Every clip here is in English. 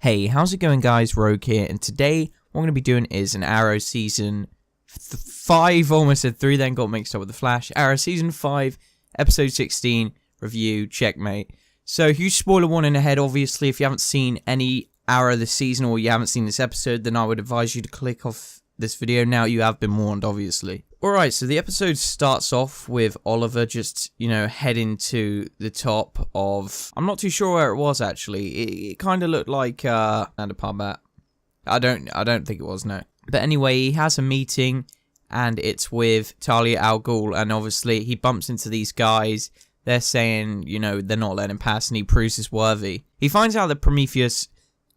Hey, how's it going guys? Rogue here, and today what I'm going to be doing is an Arrow Season 5, almost said 3, then got mixed up with the Flash. Arrow Season 5, Episode 16, review, Checkmate. So, huge spoiler warning ahead, obviously. If you haven't seen any Arrow this season, or you haven't seen this episode, then I would advise you to click off this video now. You have been warned, obviously. Alright, so the episode starts off with Oliver just, heading to the top of... I'm not too sure where it was, actually. It kind of looked like, and a pub at. I don't think it was, no. But anyway, he has a meeting, and it's with Talia Al Ghul, and obviously he bumps into these guys. They're saying, they're not letting him pass, and he proves he's worthy. He finds out that Prometheus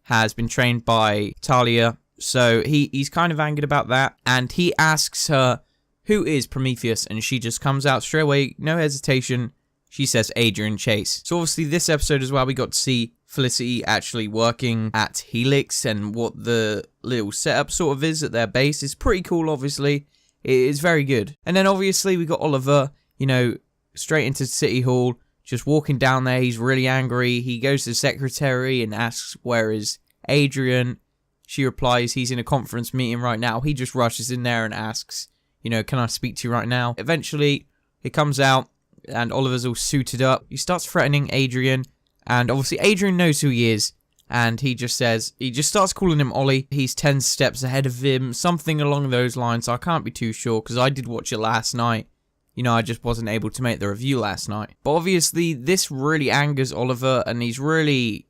has been trained by Talia, so he's kind of angered about that, and he asks her, who is Prometheus? And she just comes out straight away, no hesitation. She says Adrian Chase. So obviously this episode as well, we got to see Felicity actually working at Helix and what the little setup sort of is at their base. It's pretty cool, obviously. It is very good. And then obviously we got Oliver, straight into City Hall, just walking down there. He's really angry. He goes to the secretary and asks, where is Adrian? She replies, he's in a conference meeting right now. He just rushes in there and asks, can I speak to you right now? Eventually, it comes out, and Oliver's all suited up. He starts threatening Adrian, and obviously Adrian knows who he is, and he just starts calling him Ollie. He's 10 steps ahead of him, something along those lines. I can't be too sure, because I did watch it last night. I just wasn't able to make the review last night. But obviously, this really angers Oliver, and he's really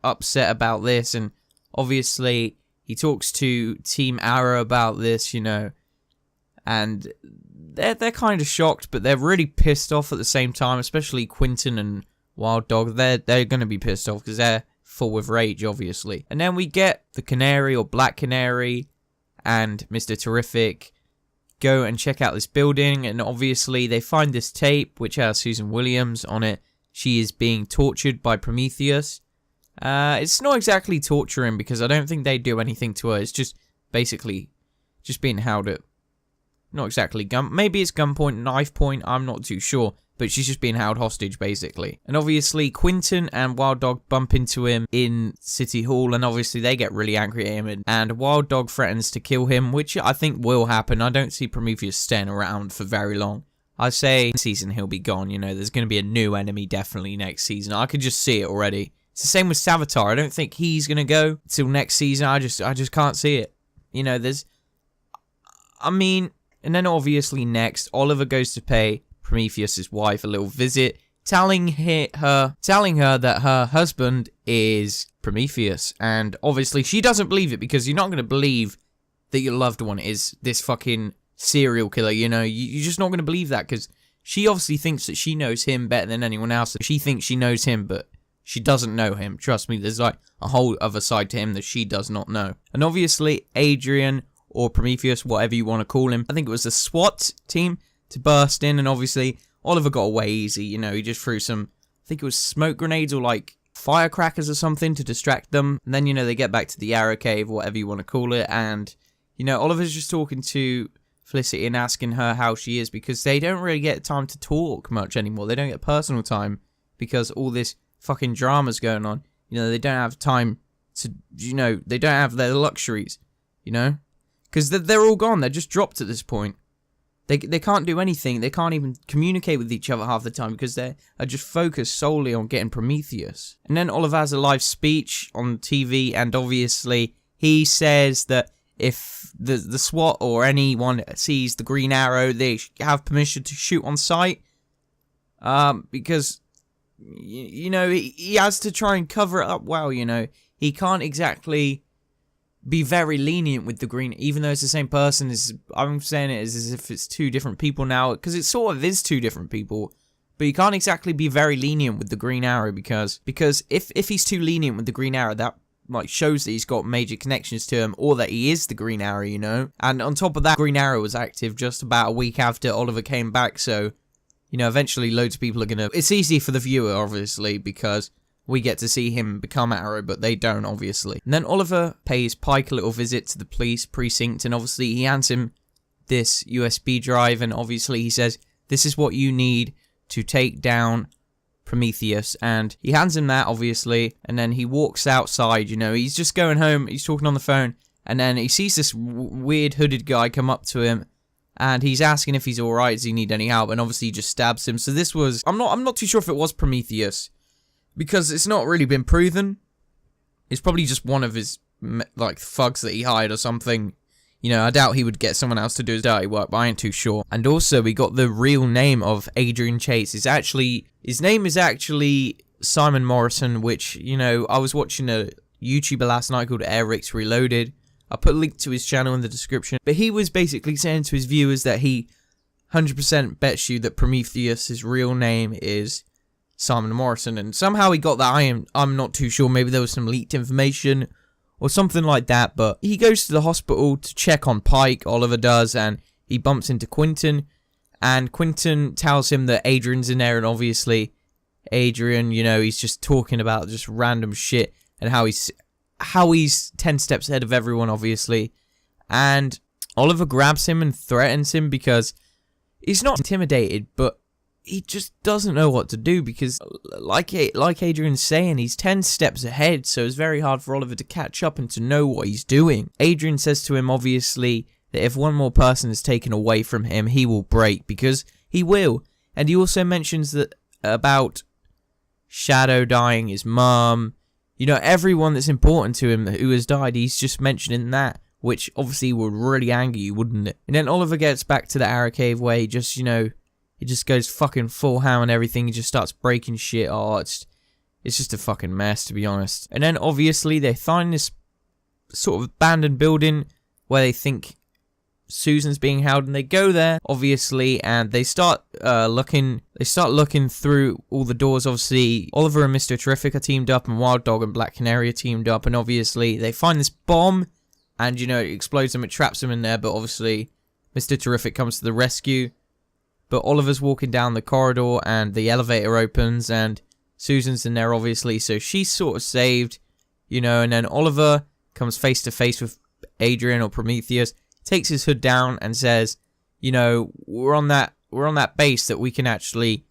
upset about this, and obviously, he talks to Team Arrow about this, and they're kind of shocked, but they're really pissed off at the same time, especially Quentin and Wild Dog. They're going to be pissed off because they're full with rage, obviously. And then we get the Canary, or Black Canary, and Mr. Terrific go and check out this building, and obviously they find this tape, which has Susan Williams on it. She is being tortured by Prometheus. It's not exactly torturing, because I don't think they do anything to her. It's just basically just being held at... Not exactly maybe it's gunpoint, knife point, I'm not too sure. But she's just being held hostage, basically. And obviously, Quentin and Wild Dog bump into him in City Hall. And obviously, they get really angry at him. And Wild Dog threatens to kill him, which I think will happen. I don't see Prometheus staying around for very long. I say next season he'll be gone. There's going to be a new enemy definitely next season. I could just see it already. It's the same with Savitar. I don't think he's going to go until next season. I just can't see it. And then obviously next, Oliver goes to pay Prometheus's wife a little visit, telling her that her husband is Prometheus. And obviously she doesn't believe it, because you're not going to believe that your loved one is this fucking serial killer, You're just not going to believe that, because she obviously thinks that she knows him better than anyone else. She thinks she knows him, but she doesn't know him. Trust me, there's like a whole other side to him that she does not know. And obviously Adrian, or Prometheus, whatever you want to call him, I think it was the SWAT team, to burst in, and obviously Oliver got away easy, he just threw some, I think it was smoke grenades or like firecrackers or something to distract them, and then, they get back to the Arrow Cave, whatever you want to call it, and, Oliver's just talking to Felicity and asking her how she is, because they don't really get time to talk much anymore. They don't get personal time, because all this fucking drama's going on. They don't have time to, they don't have their luxuries, because they're all gone. They're just dropped at this point. They can't do anything. They can't even communicate with each other half the time, because they are just focused solely on getting Prometheus. And then Oliver has a live speech on TV, and obviously he says that if the SWAT or anyone sees the Green Arrow, they have permission to shoot on sight. Because, he has to try and cover it up well, He can't exactly be very lenient with the Green, even though it's the same person. I'm saying it as if it's two different people now, because it sort of is two different people, but you can't exactly be very lenient with the Green Arrow, because if he's too lenient with the Green Arrow, that shows that he's got major connections to him, or that he is the Green Arrow, and on top of that, Green Arrow was active just about a week after Oliver came back, so eventually loads of people are gonna, it's easy for the viewer, obviously, because we get to see him become Arrow, but they don't, obviously. And then Oliver pays Pike a little visit to the police precinct, and obviously he hands him this USB drive, and obviously he says, this is what you need to take down Prometheus, and he hands him that, obviously, and then he walks outside, he's just going home, he's talking on the phone, and then he sees this weird hooded guy come up to him, and he's asking if he's alright, does he need any help, and obviously he just stabs him. So this was, I'm not too sure if it was Prometheus, because it's not really been proven. It's probably just one of his, like, thugs that he hired or something. I doubt he would get someone else to do his dirty work, but I ain't too sure. And also, we got the real name of Adrian Chase. His name is actually Simon Morrison, which, I was watching a YouTuber last night called Eric's Reloaded. I'll put a link to his channel in the description. But he was basically saying to his viewers that he 100% bets you that Prometheus' real name is Simon Morrison. And somehow he got that. I'm not too sure. Maybe there was some leaked information or something like that. But he goes to the hospital to check on Pike, Oliver does, and he bumps into Quentin. And Quentin tells him that Adrian's in there, and obviously Adrian, he's just talking about just random shit and how he's 10 steps ahead of everyone, obviously. And Oliver grabs him and threatens him because he's not intimidated, but he just doesn't know what to do because, like Adrian's saying, he's 10 steps ahead, so it's very hard for Oliver to catch up and to know what he's doing. Adrian says to him, obviously, that if one more person is taken away from him, he will break, because he will. And he also mentions that about Shadow dying, his mum, everyone that's important to him who has died, he's just mentioning that, which obviously would really anger you, wouldn't it? And then Oliver gets back to the Arrow Cave where he just, he just goes fucking full ham and everything. He just starts breaking shit. Oh, it's just a fucking mess, to be honest. And then obviously they find this sort of abandoned building where they think Susan's being held, and they go there, obviously, and they start looking through all the doors. Obviously, Oliver and Mr. Terrific are teamed up, and Wild Dog and Black Canary are teamed up, and obviously they find this bomb, and it explodes them, it traps them in there, but obviously Mr. Terrific comes to the rescue. But Oliver's walking down the corridor, and the elevator opens, and Susan's in there, obviously, so she's sort of saved, and then Oliver comes face to face with Adrian or Prometheus, takes his hood down and says, we're on that base that we can actually,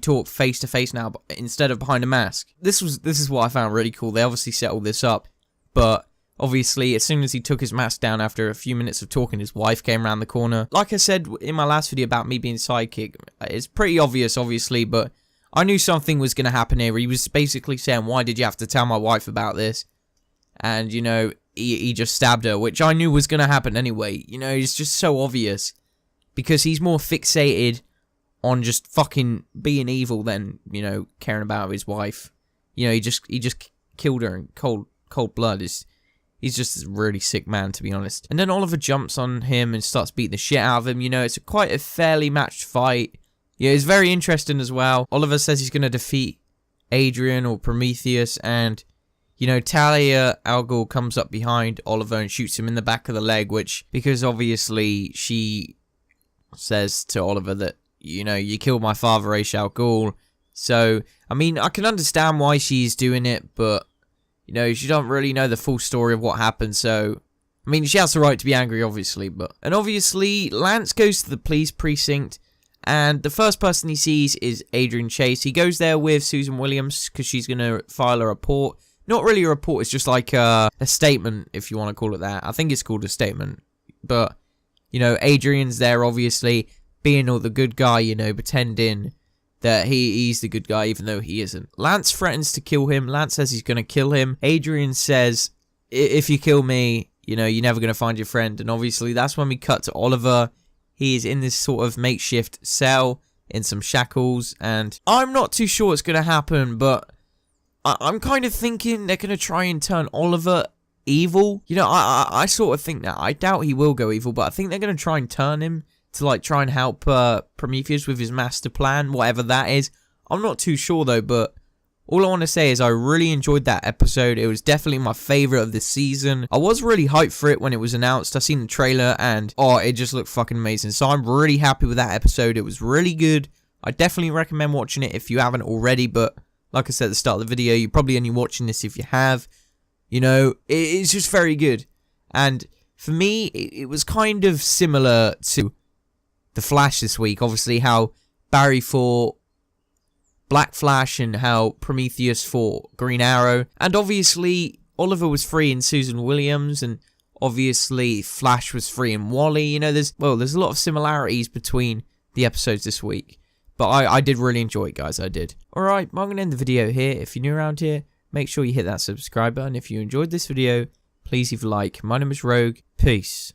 talk face to face now, instead of behind a mask. This is what I found really cool. They obviously set all this up, but obviously, as soon as he took his mask down after a few minutes of talking, his wife came around the corner. Like I said in my last video about me being sidekick, it's pretty obvious, obviously, but I knew something was going to happen here. He was basically saying, why did you have to tell my wife about this? And, he just stabbed her, which I knew was going to happen anyway. It's just so obvious. Because he's more fixated on just fucking being evil than, caring about his wife. He just killed her in cold blood. He's just a really sick man, to be honest. And then Oliver jumps on him and starts beating the shit out of him. It's quite a fairly matched fight. It's very interesting as well. Oliver says he's going to defeat Adrian or Prometheus, and Talia al Ghul comes up behind Oliver and shoots him in the back of the leg, because obviously she says to Oliver that, you killed my father, Ra's al Ghul. So, I can understand why she's doing it, but, she don't really know the full story of what happened, so, she has the right to be angry, obviously, but... And obviously, Lance goes to the police precinct, and the first person he sees is Adrian Chase. He goes there with Susan Williams, because she's going to file a report. Not really a report, it's just like a statement, if you want to call it that. I think it's called a statement. But, Adrian's there, obviously, being all the good guy, pretending that he's the good guy, even though he isn't. Lance threatens to kill him. Lance says he's going to kill him. Adrian says, if you kill me, you're never going to find your friend. And obviously, that's when we cut to Oliver. He is in this sort of makeshift cell in some shackles. And I'm not too sure what's going to happen, but I'm kind of thinking they're going to try and turn Oliver evil. I sort of think that. I doubt he will go evil, but I think they're going to try and turn him to, try and help Prometheus with his master plan, whatever that is. I'm not too sure, though, but all I want to say is I really enjoyed that episode. It was definitely my favourite of this season. I was really hyped for it when it was announced. I seen the trailer, and, it just looked fucking amazing. So I'm really happy with that episode. It was really good. I definitely recommend watching it if you haven't already, but... Like I said at the start of the video, you're probably only watching this if you have. It's just very good. And for me, it was kind of similar to The Flash this week. Obviously, how Barry thought Black Flash and how Prometheus fought Green Arrow. And obviously, Oliver was free in Susan Williams, and obviously Flash was free in Wally. You know, there's a lot of similarities between the episodes this week. But I did really enjoy it, guys. I did. Alright, I'm going to end the video here. If you're new around here, make sure you hit that subscribe button. If you enjoyed this video, please leave a like. My name is Rogue. Peace.